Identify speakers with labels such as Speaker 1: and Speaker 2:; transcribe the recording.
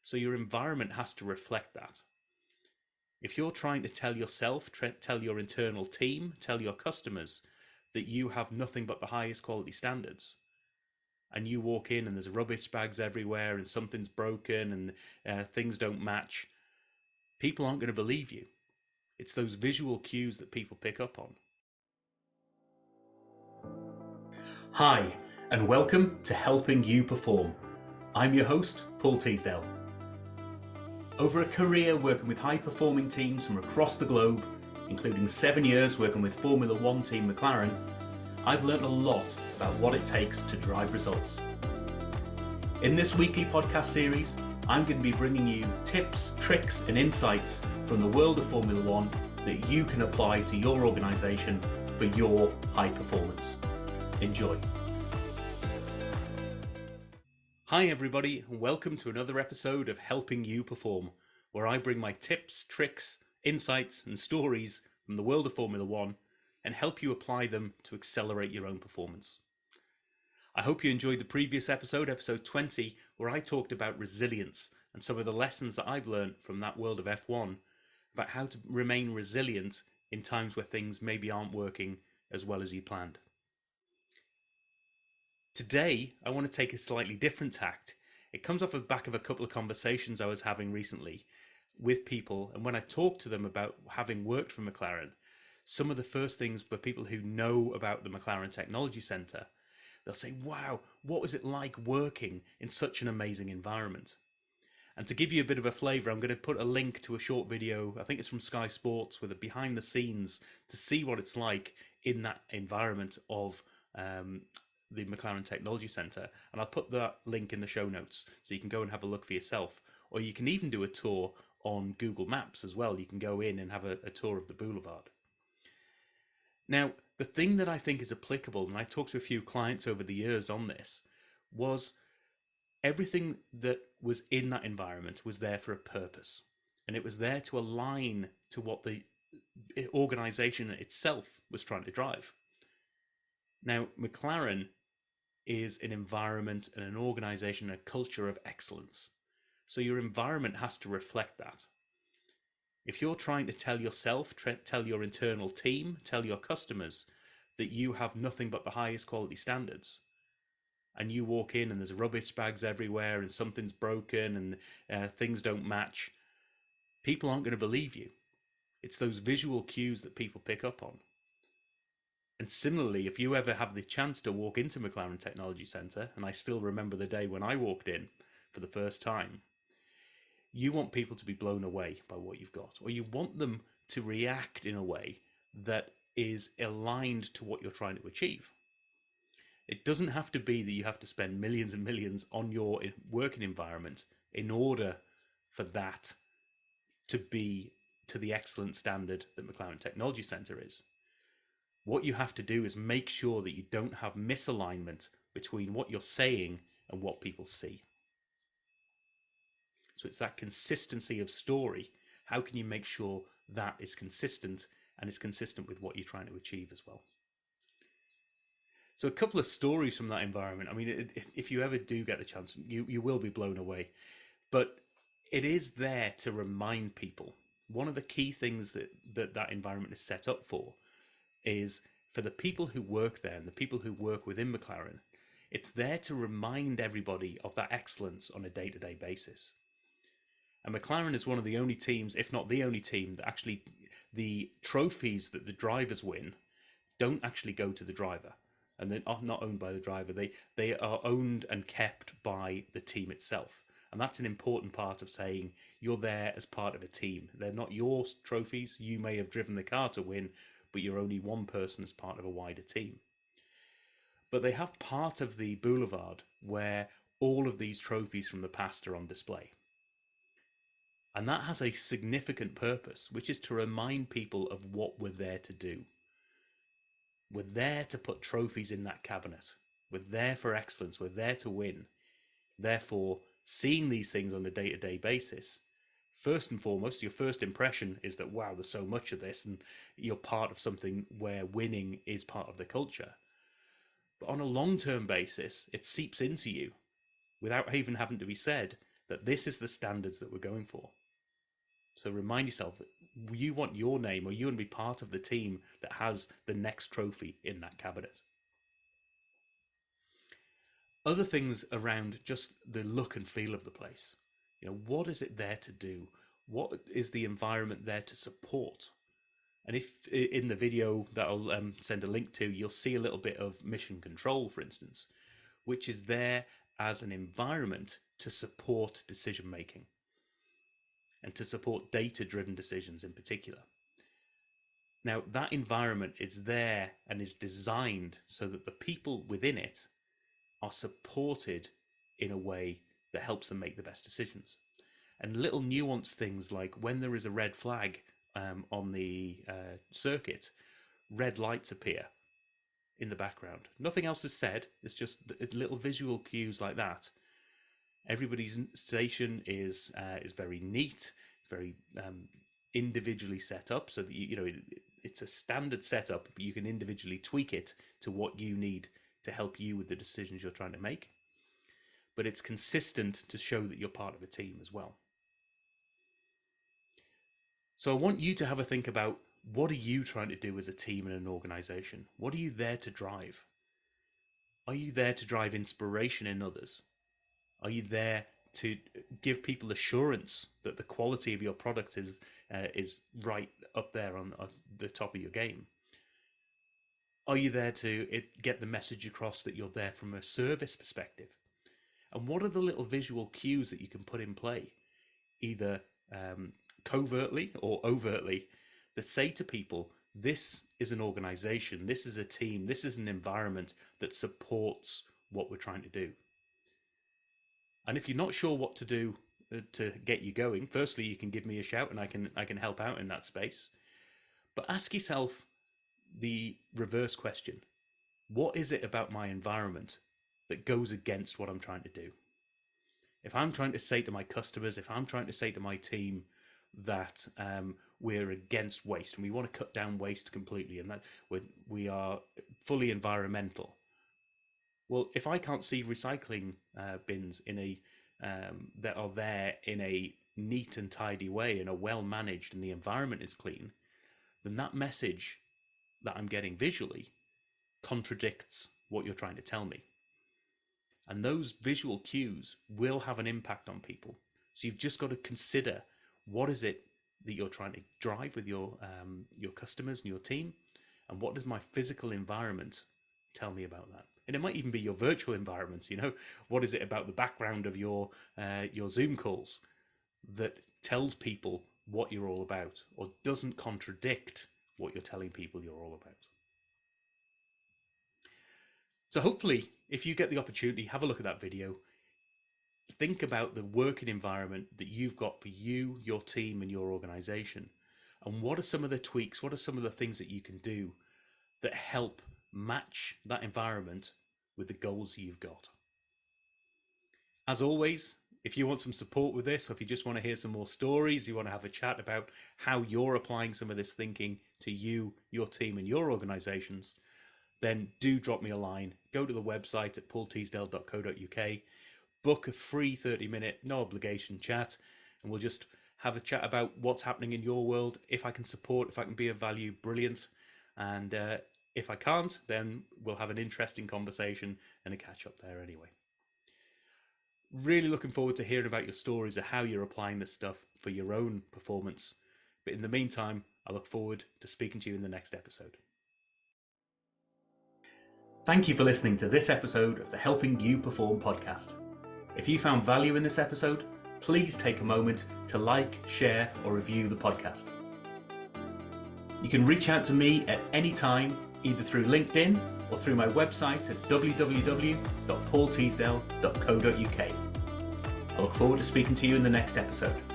Speaker 1: So your environment has to reflect that. If you're trying to tell yourself, tell your internal team, tell your customers that you have nothing but the highest quality standards, and you walk in and there's rubbish bags everywhere and something's broken and things don't match, people aren't going to believe you. It's those visual cues that people pick up on. Hi, and welcome to Helping You Perform. I'm your host, Paul Teasdale. Over a career working with high-performing teams from across the globe, including 7 years working with Formula One team McLaren, I've learned a lot about what it takes to drive results. In this weekly podcast series, I'm going to be bringing you tips, tricks, and insights from the world of Formula One that you can apply to your organisation for your high performance. Enjoy. Hi everybody, and welcome to another episode of Helping You Perform, where I bring my tips, tricks, insights, and stories from the world of Formula One and help you apply them to accelerate your own performance. I hope you enjoyed the previous episode, episode 20, where I talked about resilience and some of the lessons that I've learned from that world of F1 about how to remain resilient in times where things maybe aren't working as well as you planned. Today, I want to take a slightly different tact. It comes off the back of a couple of conversations I was having recently with people, and when I talked to them about having worked for McLaren, some of the first things for people who know about the McLaren Technology Centre, they'll say, wow, what was it like working in such an amazing environment? And to give you a bit of a flavour, I'm going to put a link to a short video, I think it's from Sky Sports, with a behind the scenes to see what it's like in that environment of the McLaren Technology Centre, and I'll put that link in the show notes so you can go and have a look for yourself, or you can even do a tour on Google Maps as well. You can go in and have a tour of the boulevard. Now, the thing that I think is applicable, and I talked to a few clients over the years on this, was everything that was in that environment was there for a purpose, and it was there to align to what the organisation itself was trying to drive. Now, McLaren is an environment and an organization, a culture of excellence. So your environment has to reflect that. If you're trying to tell yourself, tell your internal team, tell your customers that you have nothing but the highest quality standards, and you walk in and there's rubbish bags everywhere and something's broken and things don't match, people aren't going to believe you. It's those visual cues that people pick up on. And similarly, if you ever have the chance to walk into McLaren Technology Centre, and I still remember the day when I walked in for the first time, you want people to be blown away by what you've got, or you want them to react in a way that is aligned to what you're trying to achieve. It doesn't have to be that you have to spend millions and millions on your working environment in order for that to be to the excellent standard that McLaren Technology Centre is. What you have to do is make sure that you don't have misalignment between what you're saying and what people see. So it's that consistency of story. How can you make sure that is consistent and is consistent with what you're trying to achieve as well? So a couple of stories from that environment. I mean, if you ever do get the chance, you will be blown away. But it is there to remind people. One of the key things that environment is set up for is for the people who work there and the people who work within McLaren, it's there to remind everybody of that excellence on a day-to-day basis. And McLaren is one of the only teams, if not the only team, that actually the trophies that the drivers win don't actually go to the driver. And they're not owned by the driver. They are owned and kept by the team itself. And that's an important part of saying you're there as part of a team. They're not your trophies. You may have driven the car to win, but you're only one person as part of a wider team. But they have part of the boulevard where all of these trophies from the past are on display. And that has a significant purpose, which is to remind people of what we're there to do. We're there to put trophies in that cabinet. We're there for excellence. We're there to win. Therefore, seeing these things on a day-to-day basis, first and foremost, your first impression is that, wow, there's so much of this, and you're part of something where winning is part of the culture. But on a long-term basis, it seeps into you without even having to be said. that this is the standards that we're going for. So remind yourself that you want your name, or you want to be part of the team that has the next trophy in that cabinet. Other things around just the look and feel of the place. What is it there to do? What is the environment there to support? And if in the video that I'll send a link to, you'll see a little bit of mission control, for instance, which is there as an environment to support decision making and to support data-driven decisions in particular. Now, that environment is there and is designed so that the people within it are supported in a way that helps them make the best decisions. And little nuanced things like when there is a red flag on the circuit, red lights appear in the background. Nothing else is said. It's just little visual cues like that. Everybody's station is very neat. It's very individually set up, so that it's a standard setup, but you can individually tweak it to what you need to help you with the decisions you're trying to make. But it's consistent to show that you're part of a team as well. So I want you to have a think about, what are you trying to do as a team and an organization? What are you there to drive? Are you there to drive inspiration in others? Are you there to give people assurance that the quality of your product is right up there on the top of your game? Are you there to get the message across that you're there from a service perspective? And what are the little visual cues that you can put in play, either covertly or overtly, that say to people, this is an organization, this is a team, this is an environment that supports what we're trying to do? And if you're not sure what to do to get you going, firstly, you can give me a shout and I can help out in that space. But ask yourself the reverse question. What is it about my environment that goes against what I'm trying to do? If I'm trying to say to my customers, if I'm trying to say to my team that we're against waste and we want to cut down waste completely and that we are fully environmental, well, if I can't see recycling bins that are there in a neat and tidy way and are well managed and the environment is clean, then that message that I'm getting visually contradicts what you're trying to tell me. And those visual cues will have an impact on people. So you've just got to consider, what is it that you're trying to drive with your customers and your team, and what does my physical environment tell me about that? And it might even be your virtual environment. What is it about the background of your Zoom calls that tells people what you're all about, or doesn't contradict what you're telling people you're all about? So hopefully, if you get the opportunity, have a look at that video. Think about the working environment that you've got for you, your team, and your organization. And what are some of the tweaks? What are some of the things that you can do that help match that environment with the goals you've got? As always, if you want some support with this, or if you just want to hear some more stories, you want to have a chat about how you're applying some of this thinking to you, your team, and your organizations, then do drop me a line. Go to the website at paulteasdale.co.uk, book a free 30-minute, no obligation chat, and we'll just have a chat about what's happening in your world. If I can support, if I can be of value, brilliant. And if I can't, then we'll have an interesting conversation and a catch up there anyway. Really looking forward to hearing about your stories of how you're applying this stuff for your own performance. But in the meantime, I look forward to speaking to you in the next episode. Thank you for listening to this episode of the Helping You Perform podcast. If you found value in this episode, please take a moment to like, share, or review the podcast. You can reach out to me at any time, either through LinkedIn or through my website at www.paulteasdale.co.uk. I look forward to speaking to you in the next episode.